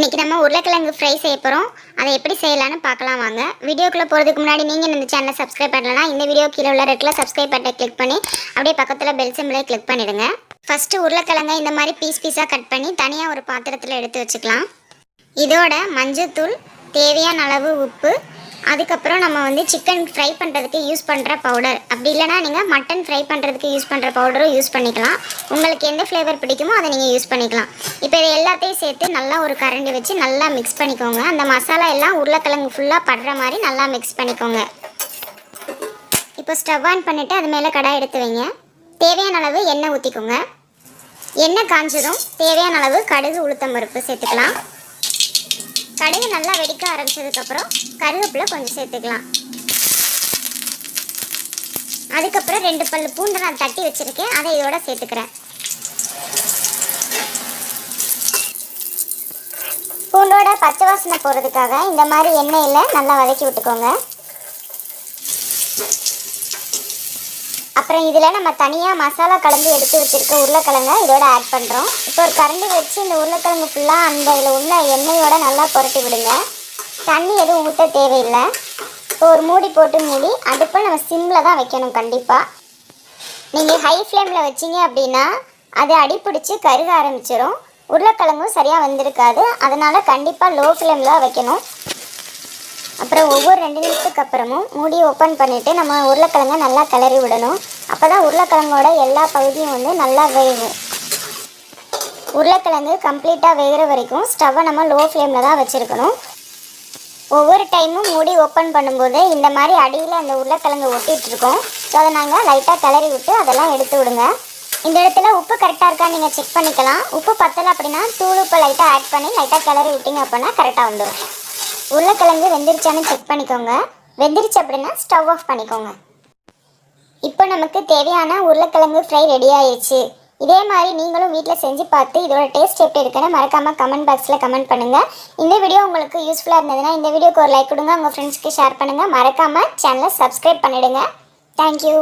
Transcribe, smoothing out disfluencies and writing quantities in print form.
இன்றைக்கி நம்ம உருளைக்கிழங்கு ஃப்ரை செய்ய போகிறோம். அதை எப்படி செய்யலான்னு பார்க்கலாம் வாங்க. வீடியோக்குள்ளே போகிறதுக்கு முன்னாடி நீங்கள் இந்த சேனலை சப்ஸ்கிரைப் பண்ணலன்னா இந்த வீடியோ கீழே உள்ள ரெட்டில் சப்ஸ்கிரைப் பட்டனை கிளிக் பண்ணி அப்படியே பக்கத்தில் பெல் சிம்பிளை கிளிக் பண்ணிவிடுங்க. ஃபஸ்ட்டு உருளைக்கிழங்கை இந்த மாதிரி பீஸாக கட் பண்ணி தனியாக ஒரு பாத்திரத்தில் எடுத்து வச்சுக்கலாம். இதோட மஞ்சள்தூள், தேவையான அளவு உப்பு, அதுக்கப்புறம் நம்ம சிக்கன் ஃப்ரை பண்ணுறதுக்கு யூஸ் பண்ணுற பவுடர், அப்படி இல்லைனா நீங்கள் மட்டன் ஃப்ரை பண்ணுறதுக்கு யூஸ் பண்ணுற பவுடரும் யூஸ் பண்ணிக்கலாம். உங்களுக்கு எந்த ஃப்ளேவர் பிடிக்குமோ அதை நீங்கள் யூஸ் பண்ணிக்கலாம். இப்போ இதை எல்லாத்தையும் சேர்த்து நல்லா ஒரு கரண்டி வச்சு நல்லா மிக்ஸ் பண்ணிக்கோங்க. அந்த மசாலா எல்லாம் உருளைக்கிழங்கு ஃபுல்லாக படுற மாதிரி நல்லா மிக்ஸ் பண்ணிக்கோங்க. இப்போ ஸ்டவ் ஆன் பண்ணிவிட்டு அது மேலே கடாய் எடுத்து வைங்க. தேவையான அளவு எண்ணெய் ஊற்றிக்கோங்க. எண்ணெய் காஞ்சதும் தேவையான அளவு கடுகு, உளுத்தம் பருப்பு சேர்த்துக்கலாம். கடுகு நல்லா வெடிக்க ஆரம்பிச்சதுக்கப்புறம் கருவேப்பிலை கொஞ்சம் சேர்த்துக்கலாம். அதுக்கப்புறம் 2 பல்லு பூண்டை நான் தட்டி வச்சுருக்கேன், அதை இதோட சேர்த்துக்கிறேன். பூண்டோட பச்சை வாசனை போகிறதுக்காக இந்த மாதிரி எண்ணெயில் நல்லா வதக்கி விட்டுக்கோங்க. அப்புறம் இதில் நம்ம தனியாக மசாலா கலந்து எடுத்து வச்சுருக்க உருளைக்கிழங்கை இதோட ஆட் பண்ணுறோம். இப்போ ஒரு கரண்டி வச்சு இந்த உருளைக்கிழங்கு ஃபுல்லாக அந்த இதில் உள்ள எண்ணெயோட நல்லா புரட்டி விடுங்க. தண்ணி எதுவும் ஊற்ற தேவையில்லை. இப்போ ஒரு மூடி போட்டு மூடி அடுப்பை நம்ம சிம்மில் தான் வைக்கணும். கண்டிப்பாக நீங்கள் ஹை ஃப்ளேமில் வச்சிங்க அப்படின்னா அது அடிப்பிடிச்சு கருக ஆரம்பிச்சிடும். உருளைக்கிழங்கும் சரியாக வந்திருக்காது. அதனால் கண்டிப்பாக லோ ஃப்ளேமில் தான் வைக்கணும். அப்புறம் ஒவ்வொரு 2 நிமிஷத்துக்கு அப்புறமும் மூடி ஓப்பன் பண்ணிவிட்டு நம்ம உருளைக்கிழங்கை நல்லா கிளறி விடணும். அப்போ தான் உருளைக்கிழங்கோட எல்லா பகுதியும் நல்லா வேகும். உருளைக்கிழங்கு கம்ப்ளீட்டாக வேகிற வரைக்கும் ஸ்டவ்வை நம்ம லோ ஃப்ளேமில் தான் வச்சுருக்கணும். ஒவ்வொரு டைமும் மூடி ஓப்பன் பண்ணும்போது இந்த மாதிரி அடியில் அந்த உருளைக்கிழங்கு ஒட்டிகிட்ருக்கோம். ஸோ அதை நாங்கள் லைட்டாக கிளறி விட்டு அதெல்லாம் எடுத்து விடுங்க. இந்த இடத்துல உப்பு கரெக்டாக இருக்கான்னு நீங்கள் செக் பண்ணிக்கலாம். உப்பு பத்தலை அப்படின்னா தூள் உப்பு லைட்டாக ஆட் பண்ணி லைட்டாக கிளறி விட்டிங்க அப்படின்னா கரெக்டாக வந்துடும். உருளைக்கிழங்கு வெந்திருச்சான்னு செக் பண்ணிக்கோங்க. வெந்திருச்சு அப்படின்னா ஸ்டவ் ஆஃப் பண்ணிக்கோங்க. இப்போ நமக்கு தேவையான உருளைக்கிழங்கு ஃப்ரை ரெடி ஆயிடுச்சு. இதே மாதிரி நீங்களும் வீட்டில் செஞ்சு பார்த்து இதோட டேஸ்ட் எப்படி இருக்குன்னு மறக்காமல் கமெண்ட் பாக்ஸில் கமெண்ட் பண்ணுங்கள். இந்த வீடியோ உங்களுக்கு யூஸ்ஃபுல்லாக இருந்ததுன்னா இந்த வீடியோக்கு ஒரு லைக் கொடுங்க. உங்கள் ஃப்ரெண்ட்ஸ்க்கு ஷேர் பண்ணுங்கள். மறக்காமல் சேனலை சப்ஸ்கிரைப் பண்ணிவிடுங்க. தேங்க்யூ.